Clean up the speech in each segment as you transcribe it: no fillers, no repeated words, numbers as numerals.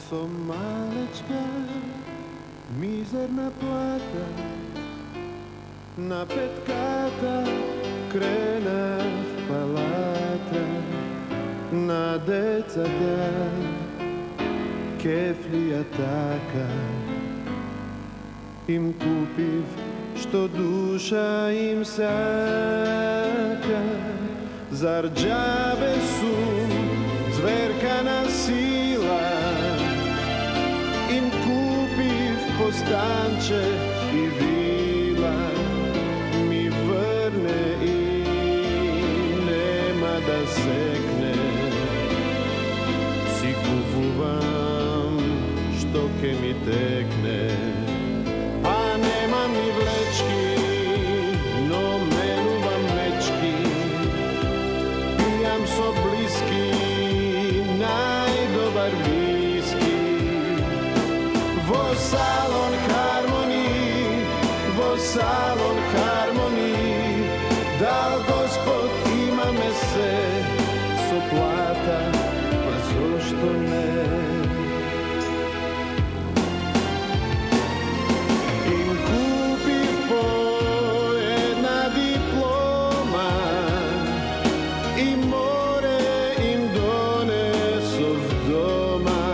Со малечка, мизерна плата, на петката кренав палата, на децата кефлија така, им купив што душа им сака. Зар џабе сум зверка на сила, им купив постанче и вила, ми врне и нема да секне. Си купувам што ке ми текне, па немам ни влечки, но менувам мечки. Пијам со блиски најдобар виски. Во салон хармонии, во салон хармонии, дал Господ имаме се, со плата, па зошто не? Им купив по една диплома и море им донесов дома.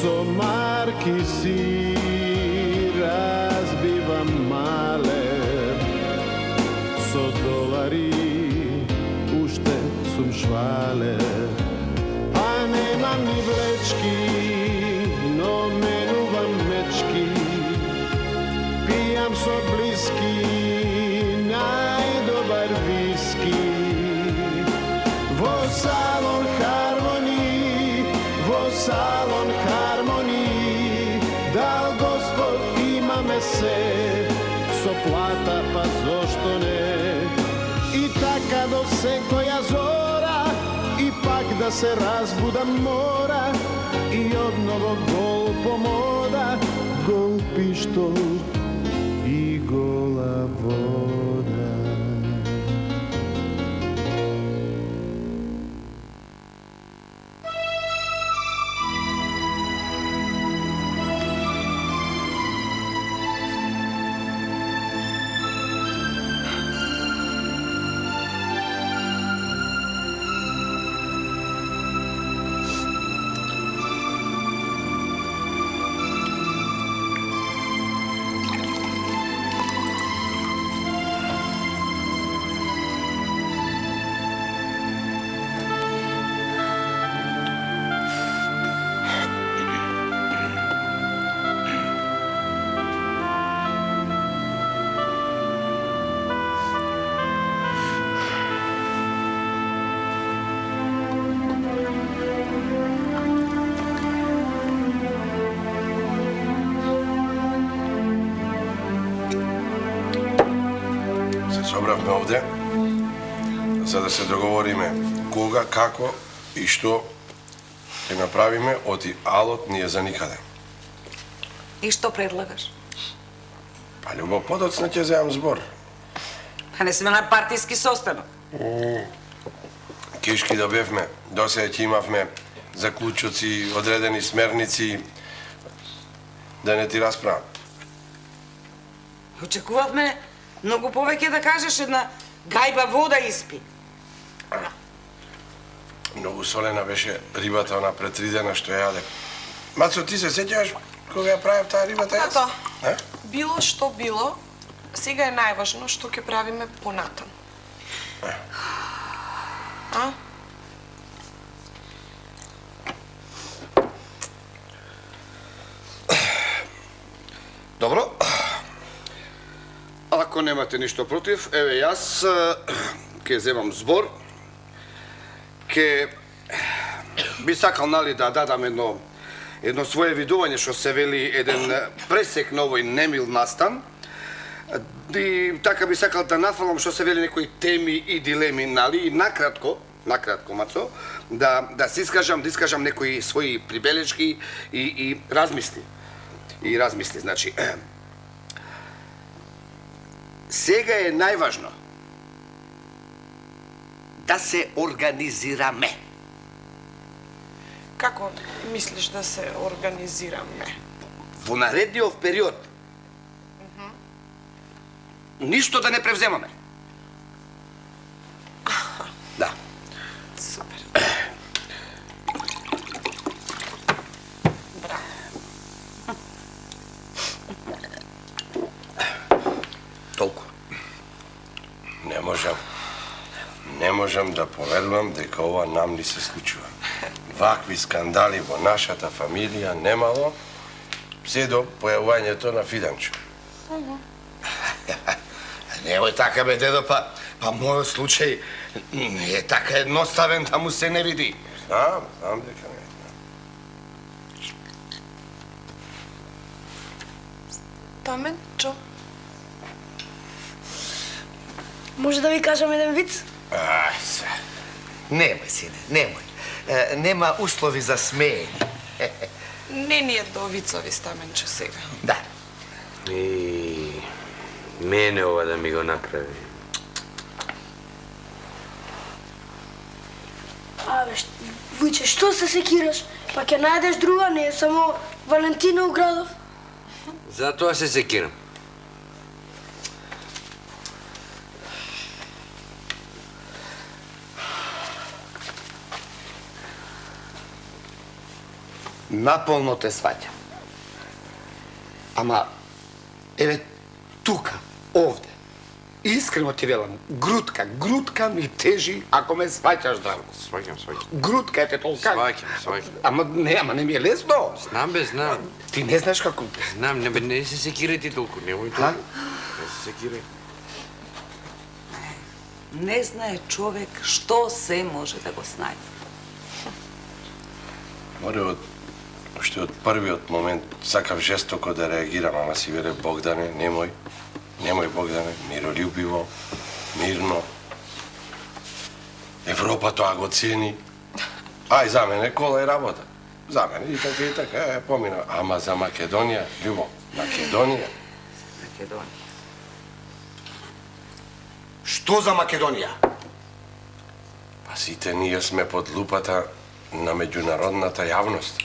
Со марки си разбивам малер, со долари уште сум швалер. Па немам ни влечки, но менувам мечки. Пијам со блиски најдобар виски. Во салон хармонии, во салон хармонии, дал Господ имаме се, со плата па зошто не? И така до секоја зора, и пак да се разбудам мора, и одново гол помода, гол пиштол и гола вода. Собравме овде за да се договориме кога, како и што ќе направиме, оти алот не е за никаде. И што предлагаш? Па љубо подоцна ќе земам збор. Па не сме на партиски состанок. Кишки да бевме, досеја ќе имавме заклучоци, одредени смерници, да не ти расправам. Очекувавме многу повеќе да кажеш, една гајба вода испи. Многу солена беше рибата она пред 3 дена што ја јадев. Мацо, ти се сеќаваш кога ја правев таа рибата јас? Тато, било што било, сега е најважно што ќе правиме понатаму. А? Добро. Ако немате ништо против, еве јас ќе земам збор. Ќе би сакал, нали, да дадам едно свое видување, што се вели еден пресек на овој немил настан. И така би сакал да нафалам што се вели некои теми и дилеми, нали, и накратко, Мацо, да се искажам некои своји прибелешки и размисли. Значи, сега е најважно да се организираме. Како мислиш да се организираме? Во наредниот период ништо да не превземаме. Да. Супер. Браво. Толку. Не можам да поверувам дека ова нам ни се случува. Вакви скандали во нашата фамилија немало, се до појавувањето на Фиданчо. Немој така, бе, дедо, па мојот случај не е така едноставен да му се не види. Знам дека не. Таменчо. Може да ви кажам еден виц? Ај се. Немој, сине, немој. Нема услови за смеење. Не ни е до вицови, Стаменчо, сега. Да. И мене ова да ми го направи. Абе, Вујче, што се секираш? Па ќе најдеш друга, не е само Валентина Оградов. Затоа се секирам. Наполно те сваќам. Ама, еве, тука, овде, искрено ти велам, грудка ми тежи ако ме сваќаш, Здравко. Сваќам. Грудка е те толка. Сваќам. Ама не ми е лесно. Знам, бе, знам. Ти не знаеш како... Знам, не се секирај ти толку, немој Ха? толку. Не се секирај. Не знае човек што се може да го снајде. Море уште од првиот момент сакав жестоко да реагирам, ама си веле Богдане, немој Богдане, миролюбиво, мирно. Европа тоа го цени. Ај, за мене кола е работа. За мене и така, помина. Ама за Македонија, Љубо, Македонија. Македонија. Што за Македонија? Па сите ние сме под лупата на меѓународната јавност.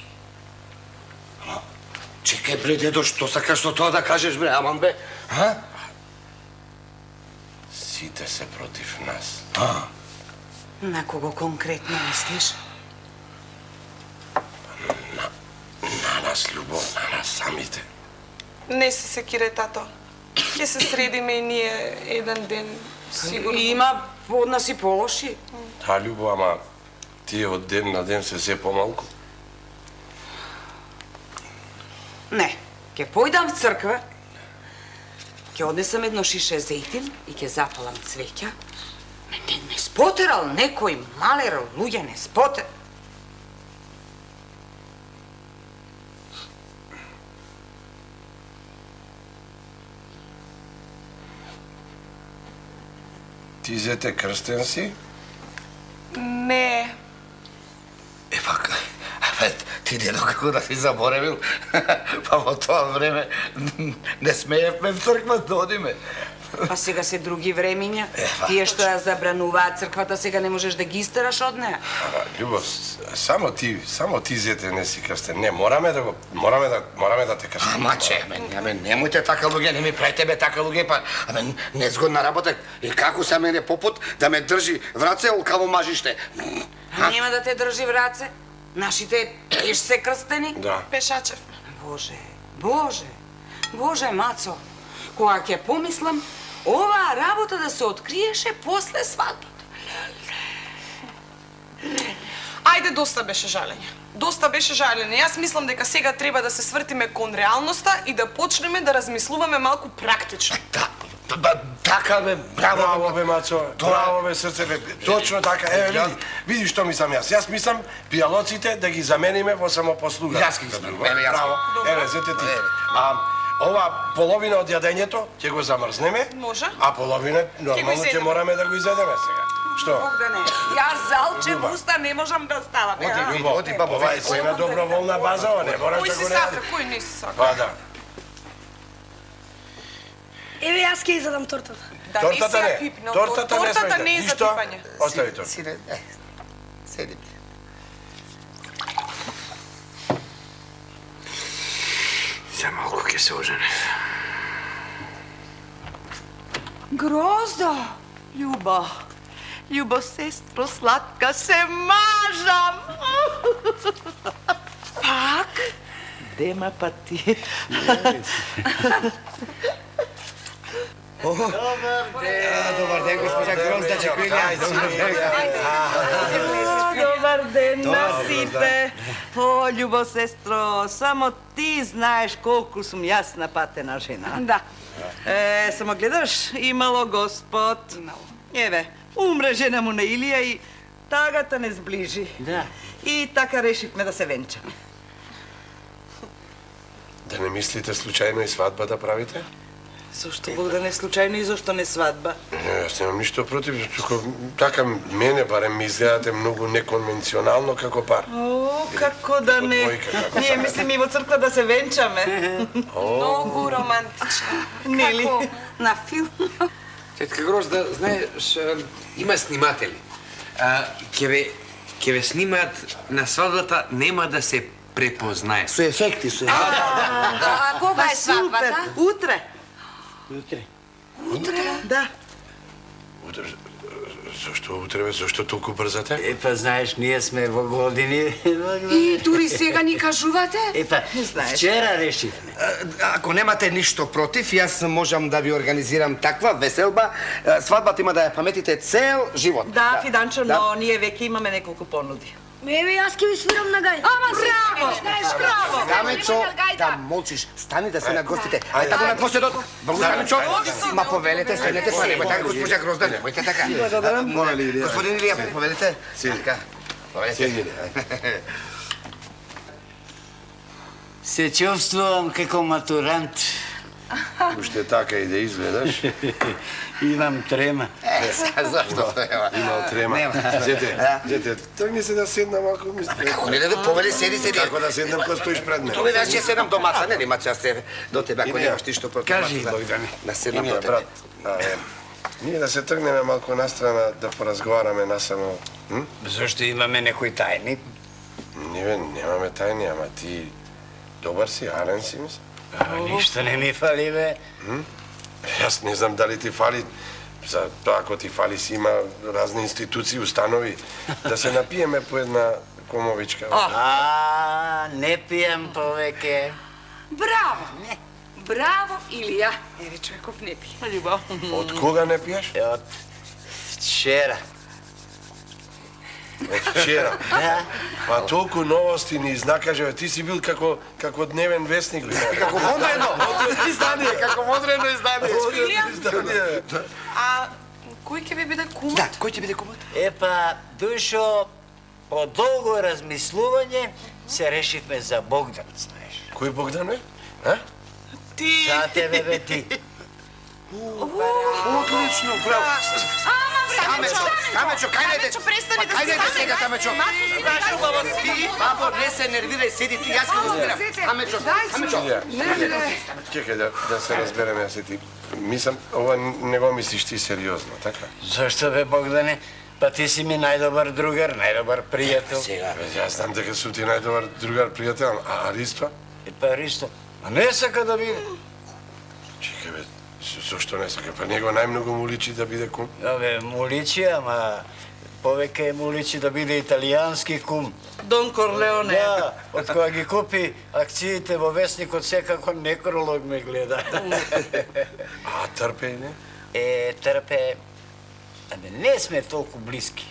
Чекај, бре, дедо, што сакаш со тоа да кажеш, бре, аман, бе? Ха? Сите се против нас. На кого конкретно мислиш? На нас, Љубо, на нас самите. Не се секирај, тато. Ќе се средиме и ние еден ден, сигурно. Има од нас и полоши. Да, Љубо, ама тие од ден на ден се помалку. Не, ќе појдам в црква, ќе однесам едно шише зејтин и ќе запалам цвеќа. Не спотерал некој малер луѓе, не спотерал. Ти зете крстен си? Не. Ти дедо како да си заборавил, па во тоа време не смеевме в црква да одиме. Па сега се други времиња. Тие што ја забрануваат црквата, сега не можеш да ги истераш од неа. Ама, Љубо, само ти зете не си крстен. Не, мораме да те крстим. Ама че, немојте така луѓе, не ми правите бе така луѓе, па, незгодна работа. И како се мене попот да ме држи в раце олкаво мажиште. Нема да те држи в раце. Нашите еш се крстени. Да. Пешачев. Боже, Мацо, кога ќе помислам, оваа работа да се откриеше после свадбата. Ајде, доста беше жалење. Јас мислам дека сега треба да се свртиме кон реалноста и да почнеме да размислуваме малку практично. Така бе, Браво бе, Мацо. Браво бе, срце бе. Точно така. Еве, види што мислам јас. Јас мислам пијалоците да ги замениме во самопослуга. Јас ги сменам. Браво. Еве, зете ти. Ова половина од јадењето ќе го замрзнеме. Може. А половина нормално ќе мораме да го изедеме сега. Што? Богдане, јас залче в уста не можам да ставам. Оди, бабо, Ова е се на доброволна база, не мораш Кој да си го сака, најдеш. кој не си сака? Па да. Еве, јас ќе изедам тортата. Да не си Тортата ја не. пипнал. Тортата не Тортата смета. не е за Ништо. пипање. Остави тортата. Сине, седите. За малко ќе се оженев. Грозда! Љубо сестро сладка, се мажам! Пак? Дема па ти. Добар ден, госпожа Грозда Чекулја. Добар ден на сите. О, љубо сестро, само ти знаеш колку сум јас напатена жена. Да. Само гледаш, имало Господ. Еве, умре жена му на Илија и тагата не сближи. Да. И така решивме да се венчаме. Да не мислите случајно и свадба да правите? Зошто Богдане случајно и зошто не свадба? Не, јас немам ништо против, туку така мене барем ми изгледате многу неконвенционално како пар. О, како да не. двојка, како Ние мислим и во црква да се венчаме. Многу романтично. Нели? Како на филм. Тетка Грозда, знаеш, има сниматели. Ќе ве снимаат на свадбата, нема да се препознае. Со ефекти, со ефекти. А кога е свадбата? Утре. Утре. Да. Зошто утре, бе? Зошто толку брзате? Епа, знаеш, ние сме во години. И дури сега ни кажувате? Епа, знаеш. вчера решивме. Ако немате ништо против, јас можам да ви организирам таква веселба. Свадбата има да ја паметите цел живот. Да, Фиданчо, но ние веќе имаме неколку понуди. Еве, јас ќе ви свирам на гајда. Ама браво! Знаеш, браво! Камечо, да молчиш, стани да се нагостите. Ајде тако на поседот. Благодарам, Камечо. Ма повелете, седнете па, немој така, госпожа Грозда, немојте така. Моля ли, Илија? Господин Илија, повелете. Така. Седни. Се чувствувам како матурант. Уште така и да изгледаш. Имам трема. Зашто? Имал трема. Зете, тргни се да седна малку, мисля. Како не да повели, седи. Како да седнам кога стоиш пред мене? Тоа ќе седам до маца, не маца, јас се до тебе, ако немаш ти што против. Кажи, Богдане. Да седам Ние, до тебе. брат, ние да се тргнеме малку настрана, да поразговараме насамо. Зошто имаме некои тајни? Ние немаме тајни, ама ти добар си, арен си, мисля. Ништо не ми фали, бе. Јас не знам дали ти фали, за тоа ако ти фали си има разни институции, установи, да се напиеме по една комовичка. Не пијам повеќе. Браво! Браво, Илија. Еве, човеков не пие. Љубо. Од кога не пиеш? Од вчера. Од вчера. Па толку новости ни изнакаже, ти си бил како дневен вестник. Како модрено издание, како модрено издание. А кој ќе ви биде кумот? Да, кој ќе биде кумот? Епа, Душо, по долго размислување се решивме за Богдан, знаеш. Кој Богдан е? А? Ти. За тебе, бе, ти. Отлично, браво. Камечо, кајде престани да Кајде се сега, Камечо? Ти, бабо, не се нервирај, седи ти, јас ќе го спирам. Камечо. Чекај да се разбереме, јас и ти. Мислам, ова не го мислиш ти сериозно, така? Зашто, бе, Богдане? Па ти си ми најдобар другар, најдобар пријател. Сега. Јас знам дека сум ти најдобар другар пријател, а Ристо? Епа, Ристо, а не сака да биде. Чекај, бе, зошто не сака? Па него најмногу му личи да биде кум. Абе, му личи, ама повеќе му личи да биде италијански кум. Дон Корлеоне. Да, од кога ги купи акциите во весникот, секако некролог ме гледа. А трпе и не? Трпе... Абе, не сме толку блиски.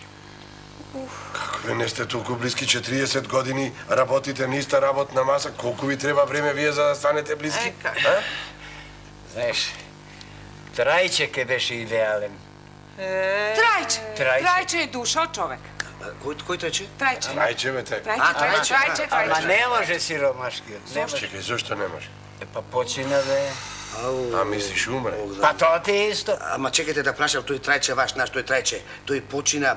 Како бе не сте толку блиски, 40 години работите на иста работна маса, колку ви треба време вие за да станете блиски? Знаеш, Трајче ке беше идеален. Трајче. Трајче. Трајче е душа од човек. Кој тој че? Трајче. Трајче, бе, те. Трајче. Ама не може сиромашкиот, не може. Чекај, зошто не може? Па почина да е. А мислиш умре? Па тоа ти е исто. Ама чекайте да прашам, тој Трајче ваш, наш тој Трајче, тој почина,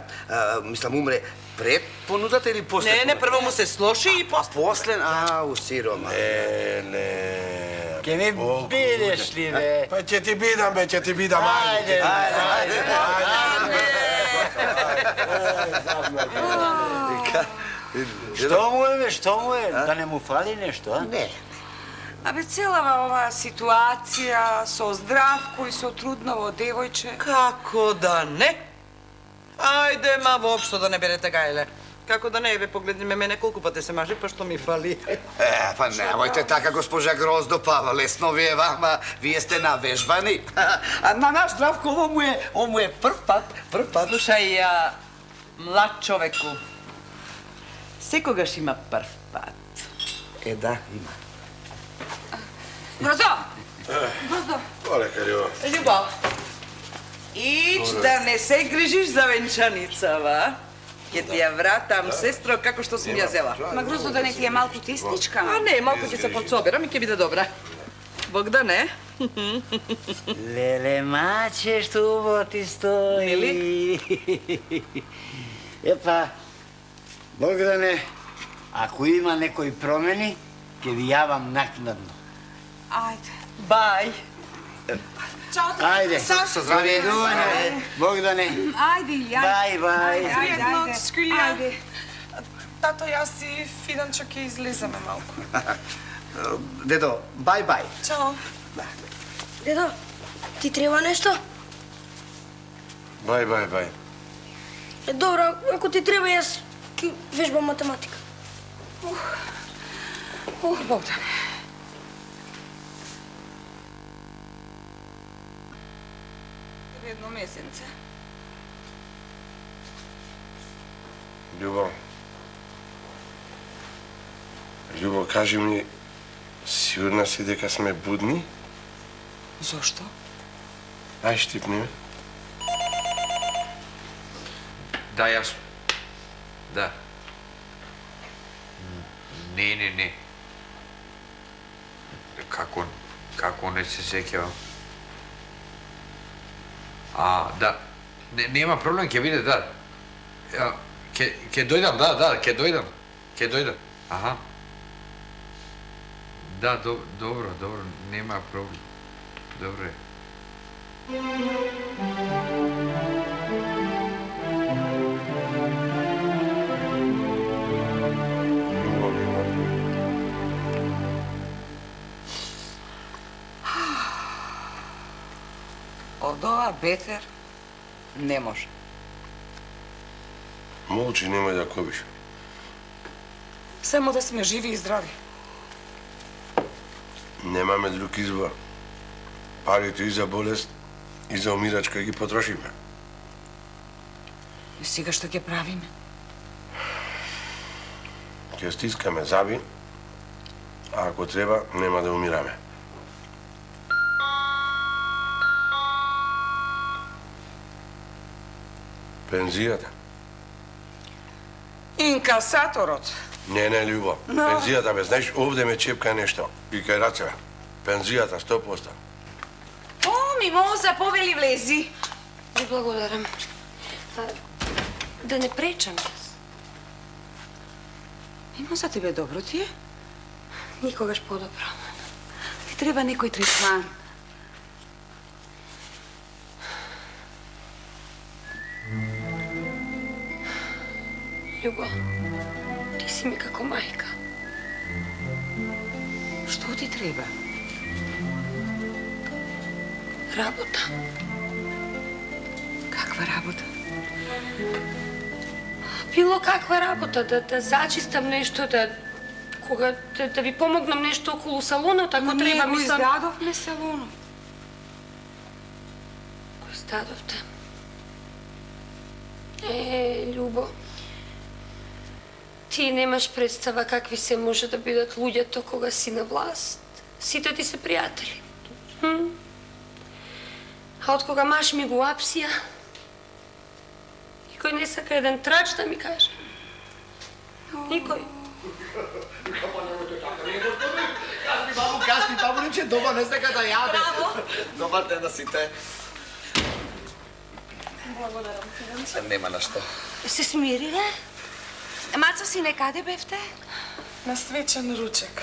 мислам, умре пред понудата или после? Не, прво му се слоши и после. После, сирома. Не. Ке ми бидеш ли, бе? Па ќе ти бидам, бе, ќе ти бидам. Ајде, Што Што му е, бе, што му е? Да не му фали нешто, а? Не. Абе, целава оваа ситуација со Здравко и со трудново девојче. Како да не? Ајде, ма воопшто да не берете гајле. Како да не, еве, погледни ме мене колку пати се мажи, па што ми фали. Па немојте така, госпожа Гроздо, па лесно ви е вама, вие сте навежбани. А на наш Здравко, ово му е прв пат. Слушај, млад човеку, секогаш има прв пат. Да, има. Гроздо! Гроздо! Олека, Љубо. Љубов, ич да не се грижиш за венчаницава. Ќе ти ја вратам, сестро, како што сум ја зела. Ма Гроздо, да не ти е малку тесничка? А не, малку ќе се подсобирам и ќе биде добра. Бог да не. Леле, маче, што убаво ти стои. Мили? Епа, Богдане, ако има некои промени, ќе ви јавам накнадно. Ајде. Бај. Чао, Ајде, Со здравие. Довидување, Богдане. Ајде, Бај, бај. пријатно, Скрилија. Ајде. Тато, јас и Фиданчо ќе излеземе малку. Дедо, бај. Чао. Дедо, ти треба нешто? Бај. Добро, ако ти треба, јас ќе вежбам математика. Богдан. Едно месенце. Љубо, кажи ми, сигурна си дека сме будни? Зошто? Ај, штипни ме. Да, јас. Да. Не. Како не се сеќавам? Да. Нема проблем, ќе биде, да. Ќе дојдам, да, ќе дојдам. Аха. Да, добро, нема проблем. Добре. Од ова бетер не може. Молчи, немој да кобиш. Само да сме живи и здрави. Немаме друг избор. Парите и за болест, и за умирачка ги потрошиме. И сега што ќе правиме? Ќе стискаме заби, а ако треба, нема да умираме. Пензијата? Инкасаторот. Не, Љубо. Пензијата, бе, знаеш, овде ме чепка нешто. И кај рацева. Пензијата, 100%. О, Мимоза, повели влези. Ви благодарам. Да не пречам јас. Мимоза, тебе добро ти е? Никогаш подобро. Ти треба некој третман. Љубо, ти си ми како мајка. Што ти треба? Работа. Каква работа? Било каква работа, да зачистам нешто, да ви помогнам нешто околу салонот, ако треба, Ние мислам... го издадовме салонот. Го издадовте. Љубо, ти немаш представа какви се може да бидат луѓето кога си на власт. Сите ти се пријатели. А од кога маш ми го апсија, никој не сака еден трач да ми каже. Никој. Касни, бабуниче, добар, не сека да јаде. Браво! Добар ден на сите. Благодарам. Нема на што. Се смириле? Маца, си некаде бевте? На свечен ручек.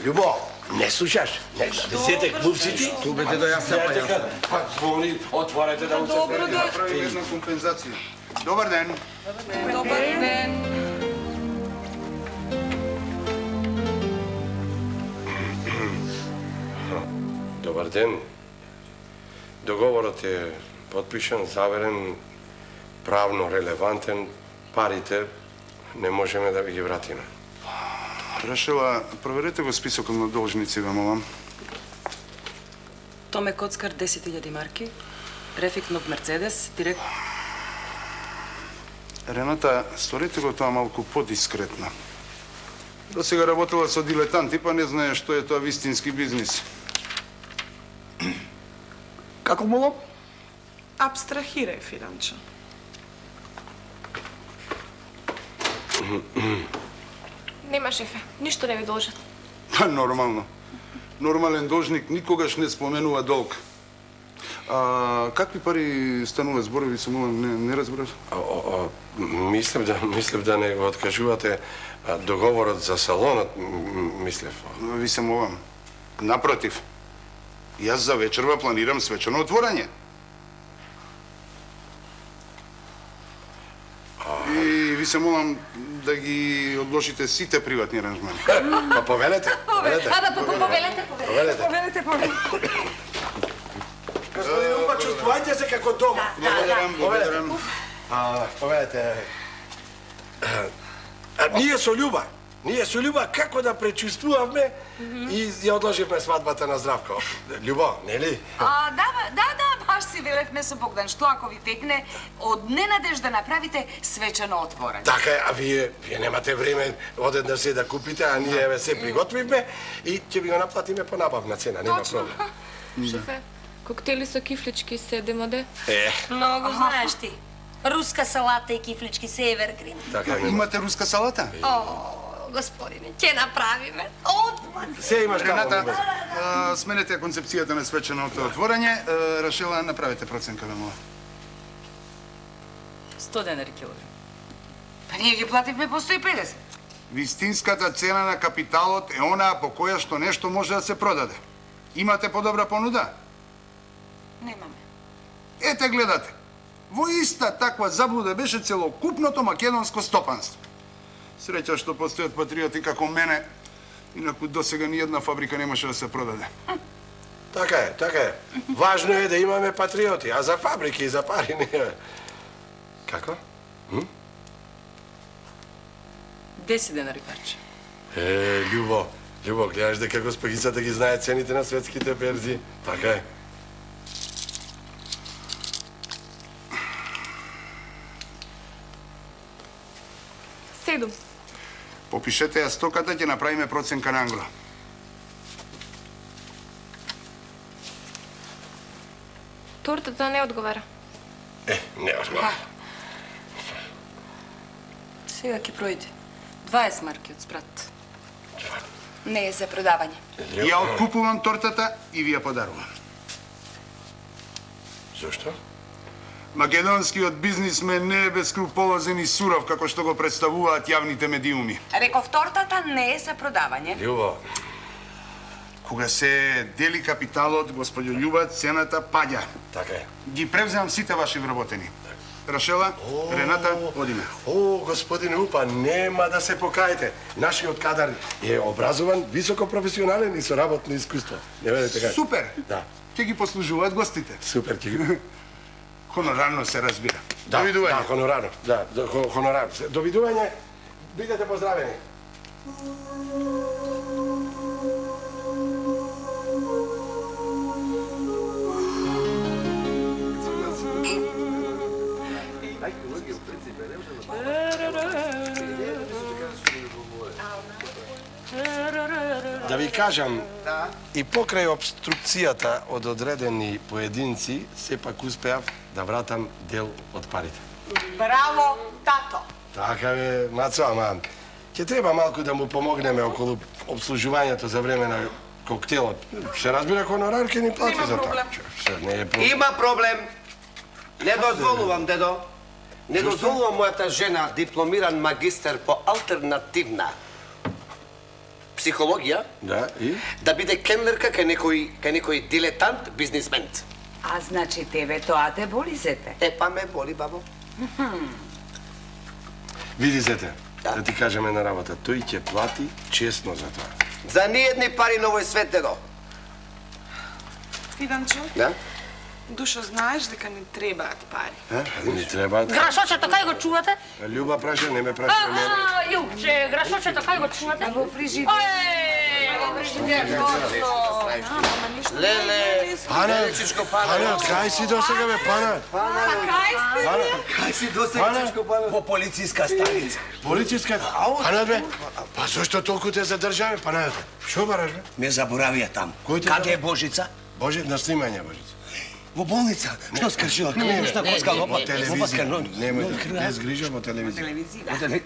Љубо, Не слушаш? Не, десете глупците. ту бе дедо, јас се пајам. Звони, отворете да му се Добро да. Направи компензација. Добар ден. Добар ден. Добар ден. Договорот е подпишан, заверен, правно релевантен. Парите не можеме да ви ги вратиме. Рашела, проверете го списокот на должници, ве молам. Томе Коцкар, 10.000 марки. Рефик нов Мерцедес, директ... Рената, сторете го тоа малку подискретно. До сега работела со дилетанти, па не знае што е тоа вистински бизнис. Како молам? Абстрахирај, Фиранчо. Нема, шефе, ништо не ви должат. Па нормално. Нормален должник никогаш не споменува долг. Какви пари станува зборови, се молам, не разбрав? Мислев да не го откажувате договорот за салонот, мислев. Ви се молам. Напротив. Јас за вечерва планирам свечено отворање. И ви се молам да ги одложите сите приватни аранжмани. Па повелете. Повелете. Повелете. Господин Упа, чувствувајте се како дома. Благодарам. Повелете. Ние со Љуба како да пречувствувавме и ја одложивме свадбата на Здравко. Љубо, нели? Да, баш си велевме со Богдан, што ако ви текне од ненадеж да направите свечено отворање. Така е, а вие немате време одеднаш се да купите, а ние еве се приготвивме и ќе ви го наплатиме по набавна цена, нема проблем. Шефе, коктели со кифлички се демоде. Много знаеш ти. Руска салата и кифлички се евергрин. Така е. Имате руска салата? О, господине, ќе направиме. Отман. Се имаш Рената, сменете концепцијата на свеченото отворање. Рашела, направете проценка, ве молам. 100 денари килограм. Па ние ги плативме по 150. Вистинската цена на капиталот е онаа по која што нешто може да се продаде. Имате подобра понуда? Немаме. Ете гледате. Во иста таква заблуда беше целокупното македонско стопанство. Среќа што постојат патриоти како мене, инаку досега ни една фабрика немаше да се продаде. Така е. Важно е да имаме патриоти, а за фабрики и за пари не е. Како? 10 денари парче. Љубо, гледаш дека госпогицата ги знае цените на светските берзи. Така е. Седум. Попишете ја стоката, ќе направиме проценка на англа. Тортата не одговара. Не одговара. Сега ќе пројде. 20 марки од спрат. Не е за продавање. Ја откупувам тортата и ви ја подарувам. Зошто? Македонскиот бизнисмен не е бескруполозен и суров, како што го представуваат јавните медиуми. Реков, тортата не е за продавање. Љубо. Кога се дели капиталот, господјо Љуба, цената паѓа. Така е. Ги превземам сите ваши вработени. Рашела, Рената, одиме. Господин Упа, нема да се покаете. Нашиот кадар е образован, високо професионален и со работно искуство. Не ведете како? Супер! Да. Ќе ги послужуваат гостите. Супер, ќе ги... Хонорарно се разбира. Да, Довидување. да, хонорарно. Да, хонорарно. Довидување. Бидете поздравени. Да ви кажам, и покрај обструкцијата од одредени поединци, сепак успеав да вратам дел од парите. Браво, тато! Така бе, Мацо, ама ќе треба малку да му помогнеме околу обслужувањето за време на коктелот. Се разбира, хонорар ќе ни плати за тоа. Не е проблем. Има проблем. Не дозволувам, дедо. Не дозволувам мојата жена, дипломиран магистер по алтернативна психологија, Да, и? да биде кенлерка кај некој дилетант бизнисмен. А значи тебе тоа те боли, зете? Па ме боли, бабо. Види, зете, да ти кажем една работа. Тој ќе плати честно за тоа. За ниедни пари на овој свет, дедо. Фиданчо, Да? Душо, знаеш дека ни требаат пари. Ни требаат. Грашочето, кај го чувате? Љуба праша, не ме праша мене. Љубче, грашочето, кај го чувате? Во фрижидер. Во фрижидер, точно. Леле, Пана, кај си до сега, бе, Пана? Кај си досега, Чичко Пана? Во полицијска станица. Полицијска? Пана, бе? Па зошто толку те задржаве, Пана? Шо бараш, бе? Ме заборавија там. Кој те Каде е Божица? Боже, на снимање, Божица. Во болница. Што скршила? Што коска Во лопат? телевизија. Немој, без грижа во телевизија.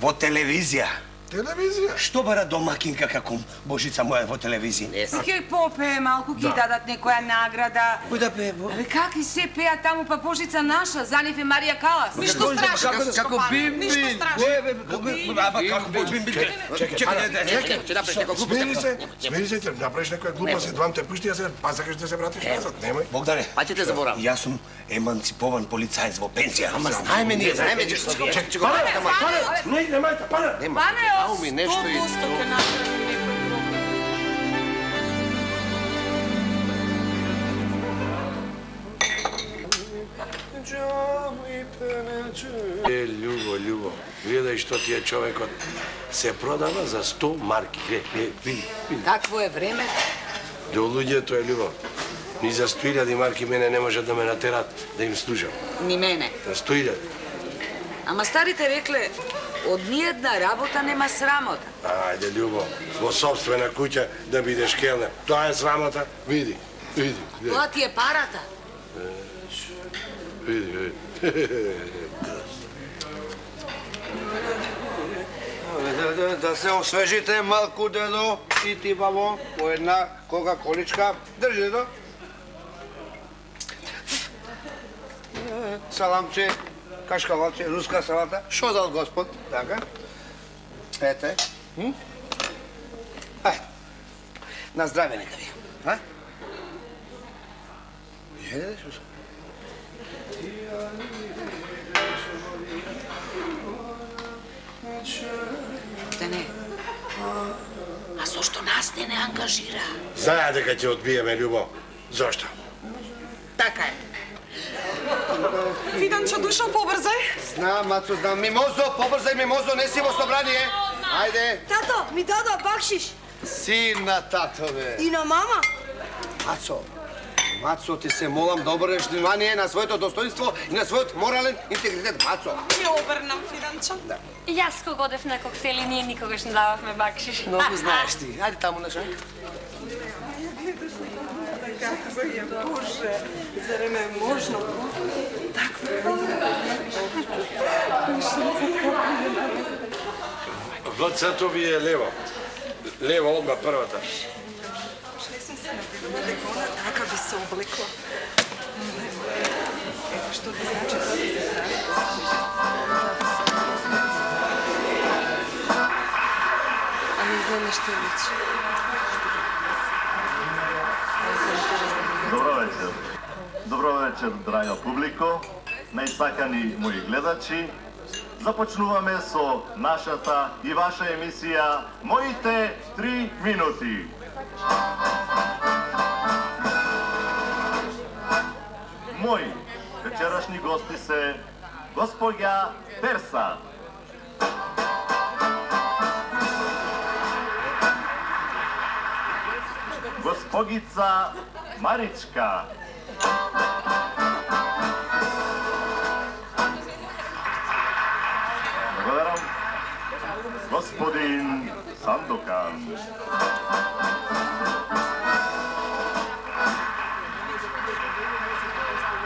Во телевизија. Телевизија? Што бара домакинка како Божица моја во телевизија? Ке попее малку, ги дадат некоја награда. Кој да пее? Абе, какви се пеа таму, па Божица наша, за нив е Марија Калас. Ништо страшно. Како бимби. Ништо страшно. Аба како бимби. Смири се, направиш некоја глупост, едвам те пушти, па сакаш да се вратиш назад, немој. Богдане, Па ќе те заборавам. јас сум еманципован полицаец во пензија. Ама знаеме ние, знаеме че што Пане, немајте, Пане! Пане, ми нешто и... 100% ќе направи некој проблем. Љубо, гледај што ти е човекот. Се продава за 100 марки. Види. Такво е време. До луѓето е љубов. Ни за 100.000 марки мене не можат да ме натерат да им служам. Ни мене. За 100.000. Ама старите рекле, од ниедна работа нема срамота. Ајде, љубо, во собствена куќа да бидеш келнер. Тоа е срамота. Види. Тоа ти е парата. Види. Да се освежите малку, дедо, и ти, бабо, по една кока-количка. Држи, дедо. Саламче, кашкавалче, руска салата. Шо дал Господ? Така. Ете. Ајде. На здраве нека ви. А? Једе, шо? Не. А зошто нас не ангажира? Знаја дека ќе одбиеме, љубо. Зошто? Така е. Фиданчо, Душо, побрзај. Знам, Мацо, знам. Мимозо, побрзај, Мимозо, не си во собрание. Ајде. Тато, ми даде бакшиш. Син на татове. И на мама. Мацо, ти се молам да обрнеш внимание на своето достоинство и на својот морален интегритет, Мацо. Ќе обрнам, Фиданчо. Јас кога одев на коктели, ние никогаш не дававме бакшиш. Многу знаеш ти. Ајде таму на шак. Како е, Боже, зарем е можно? Вцето ви е лево. Лево, одма првата. Не сум се набивала дека она така би се облекла. Ето што би значи тоа да се прави. Ами знаеш што личи. Добро вечер, драга публико, најсакани мои гледачи. Започнуваме со нашата и ваша емисија Моите 3 минути. Мои вечерашни гости се госпоѓа Терса, госпогица Маричка, благодарам, господин Сандокан,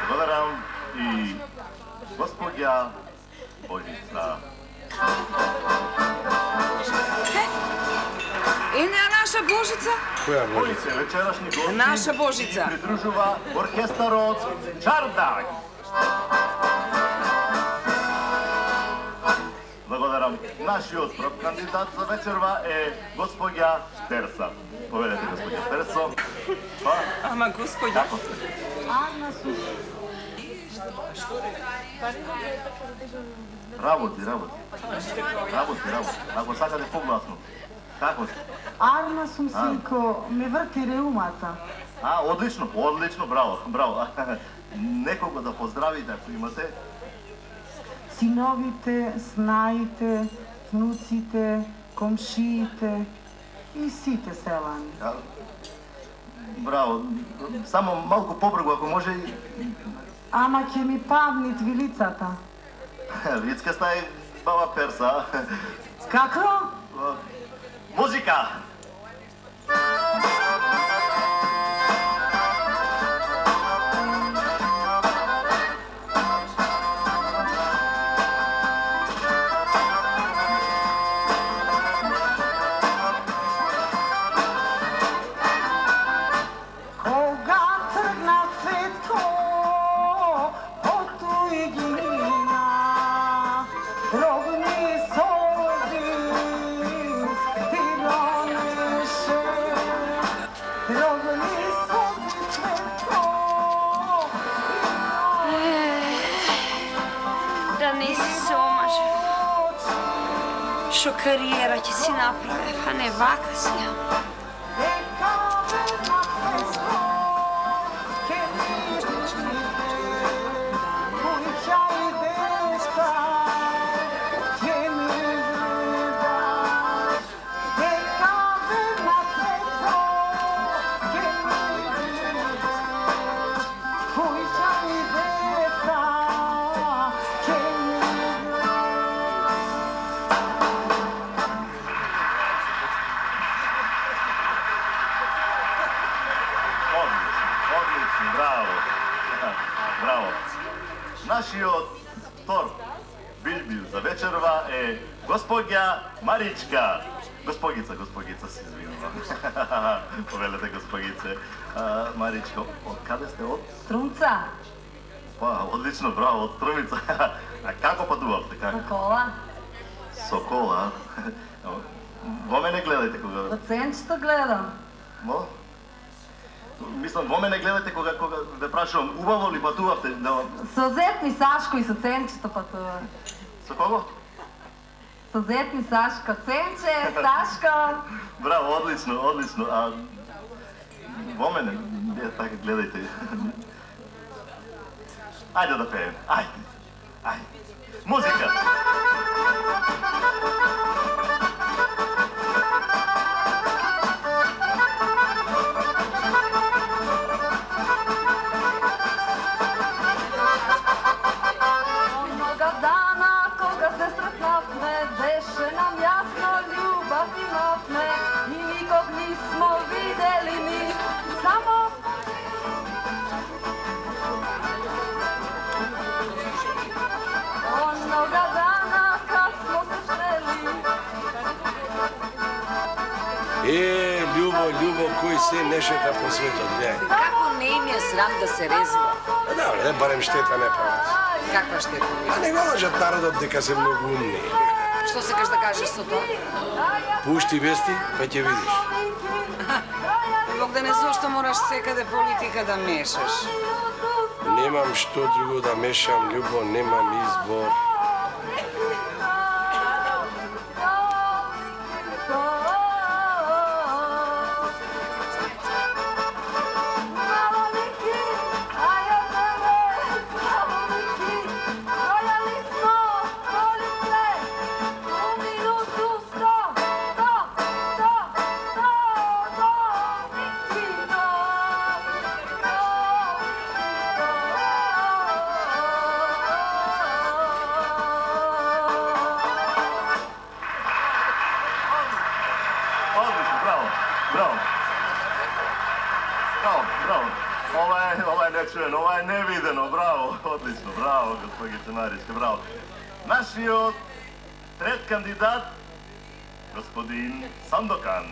благодарам и госпоѓа Божица. Е, не наша Божица? Која Мои се вечерашни гости Наша Божица. придружува оркестарот Чардак. Благодарам. Нашиот прв кандидат за вечерва е госпоѓа Терса. Поведете, госпоѓа Терсо. Па, Ама господја. Работи. Ако сакате погласно. Како сте? Арна сум, синко, ме врти реумата. Одлично, одлично, браво, браво. Некого да поздравите, ако имате. Синовите, снаите, внуците, комшиите и сите селани. Браво. Само малку побргу, ако може и... Ама ќе ми павнит вилицата. Вицка стај, баба Перса. Како? Музика! Шо кариера ќе си направи, а не вака си. Нашиот втор билбил за вечерва е госпоѓа Маричка. Госпогица се извинувам. Повелете госпогице. Маричка, од каде сте од? Струмца. Одлично, браво, од Струмица. А како патувавте? Сокола. Сокола? Во мене гледајте кога... Во ценчето гледам. Мо? Мислам, во мене гледате кога ве прашувам, убаво ли патувавте? Со зет ми Сашко и со Ценчето патува. Со кого? Со зет ми Сашко. Ценче, Сашко. Браво, одлично, одлично. А во мене, така гледајте. Ајде да пеем, ајде. Музика! Љубо, кој се нешета по светот, гледај. Како не им е срам да се резва? Добре, барем штета не прават. Каква штета? А не го лажат народот дека се многу умни. Што сакаш да кажеш со тоа? Пушти вести, па ќе видиш. Бог да не зошто мораш секаде политика да мешаш. Немам што друго да мешам, Љубо, немам избор. Ова е невидено, браво, одлично, браво, госпогице Маричка, браво. Нашиот трет кандидат, господин Сандокан.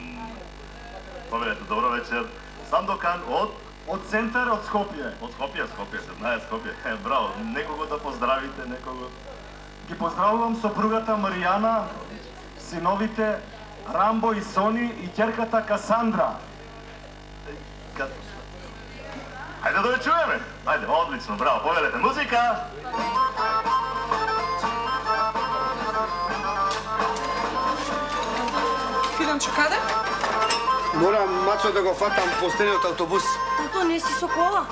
Повелете, добро вечер. Сандокан од центар, од Скопје. Од Скопје, се знае Скопје. Браво, некого да поздравите, некого. Ги поздравувам сопругата Маријана, синовите Рамбо и Сони и ќерката Касандра. Ајде да ја чуеме. Ајде, одлично, браво, повелете. Музика! Фиданчо, каде? Морам, Мацо, да го фатам последниот автобус. Тато, не си со кола?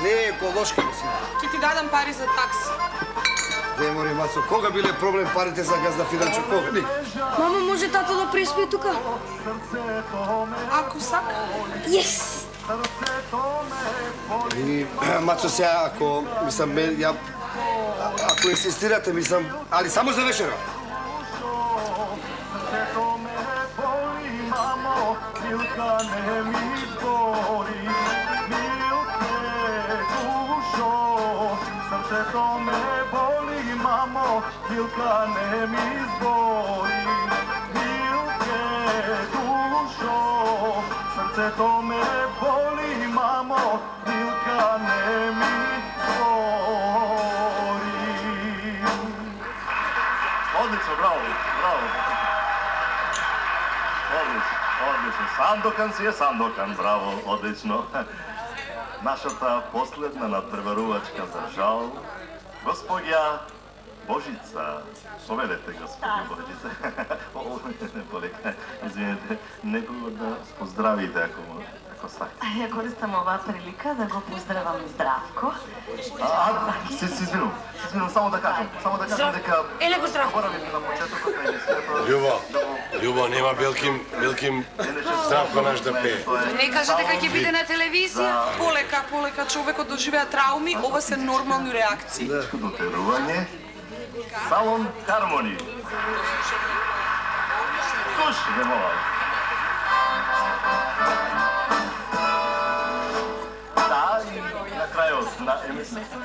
Не е еколошки, мислим. Ќе ти дадам пари за такси. Не мори, Мацо, кога биле проблем парите за газда Фиданчо? Кога? Ни. Мама, може тато да преспи тука? Ако сака. Јес! И, Мацо, сега, ако, мислам, ја... Ако инсистирате, мислам, али само за вечера. Milka ne mi zbori, Milke dušo, srce to me boli, mamo, Milka ne mi zbori, Milke dušo, srce to me boli, mamo, Milka ne mi zbori. Odlično, bravo, bravo. Odlično. Sandokan си е Sandokan, браво, одлично. Нашата последна надпреварувачка за жал, госпожа Божица. Поведете, госпожа Божица. Полека, извинете, некого да поздравите, ако сакате. Ја користам оваа прилика да го поздравам Здравко. Се извинувам, само да кажам дека... Еле го Здравко. Бораме на почетокот на емисијата. Љубо, нема Белким Здравко наш да пее. Не каже дека ќе биде на телевизија. Полека, човекот доживеа трауми, ова се нормални реакции. Дотерување. Салон Хармони. Слушай, не мога. Да, и на крајот на емисијата.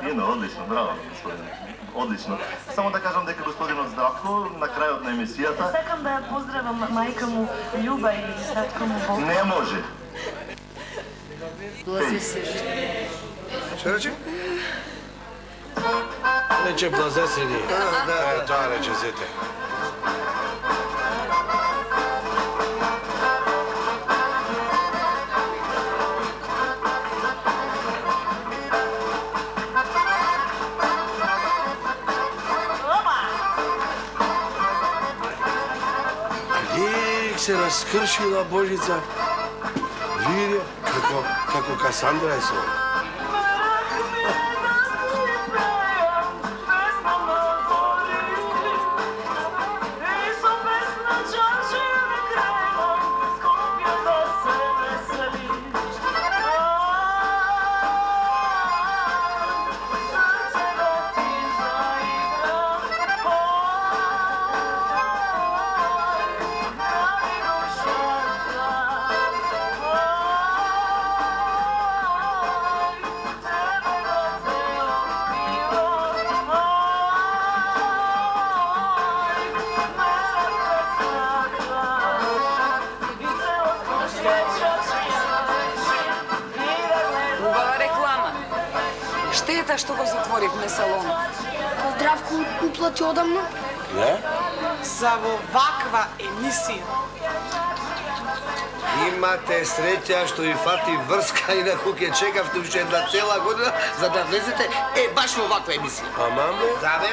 Фино, одлично, браво, господин. Одлично. Само да кажам дека господинот Здравко на крајот на емисијата... Сакам да ја поздравам мајка му Љуба и татко му Бог. Не може. Што рече? Рече блазесени. Да, тоа рече зете. Се раскршила Божица. Виде како Касандра е со. Штета што го затворивме салонот. Здравко уплати одамно. Не? За во ваква емисија. Имате среќа што ви фати врска, инаку ќе чекавте уште една цела година за да влезете баш во ваква емисија. Маме? Да, бе.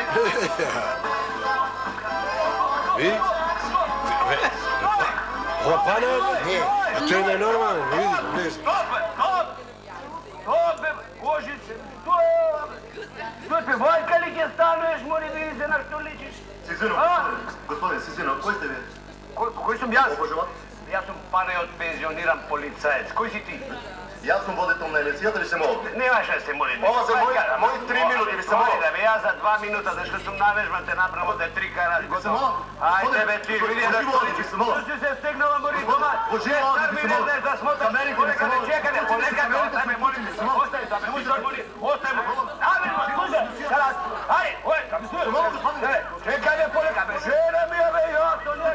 Ви? Ова пана? Не. Тој не е нормален, види. Божице, тој певајка ли ќе станеш, моли ви се на што личиш? Сизино, господин Сизино, кој сте ви? Кој сум јас? Јас сум панеот пензиониран полицаец. Кој си ти? Јас сум водител на емисијата, ли се молите? Немаше да се молите. Ова се мои 3 минути, ви се молите. Да бе, јас за 2 минута, зашто сум навежбан, те направо да 3 кара. Ајде бе ти, види да што си се стегнала мори дома. Сак ми не знаеш да смоташ. Полека ме чекате, полека ме, остай ме, молим те. Остай, да ме, остай ме. Ајде, слушай, сега, ајде, ој, да ми слушай. Чекај ме, полека ме, жена ми е бе, јас, то не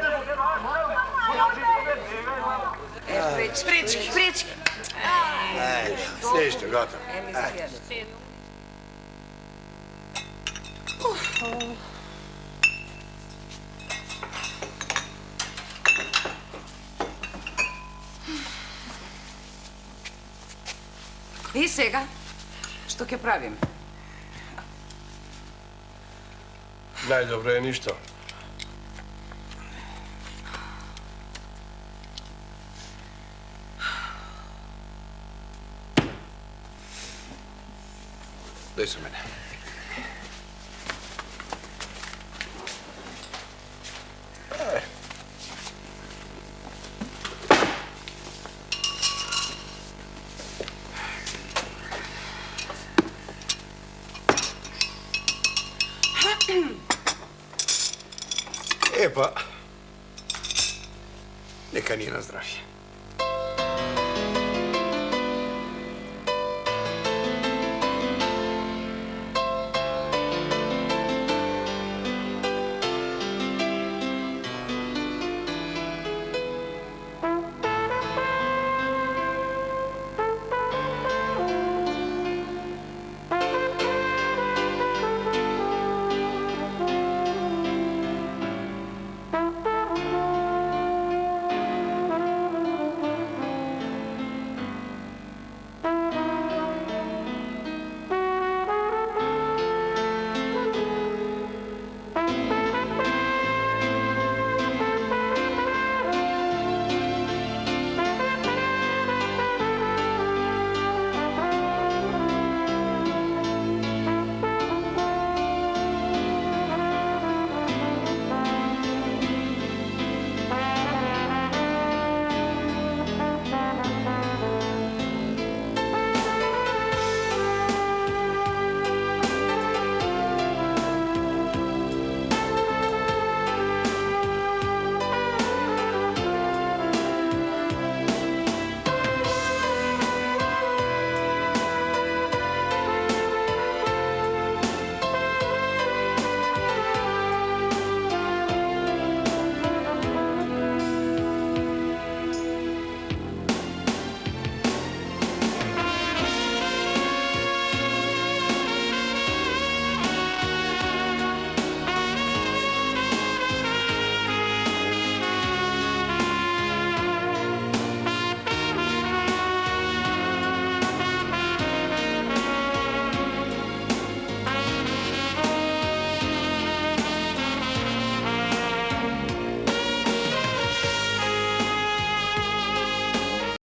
Пречки. Нешто, готово. И сега, што ќе правиме? Најдобро е ништо. Daj sa mene. E pa, neka nije na zdravlje.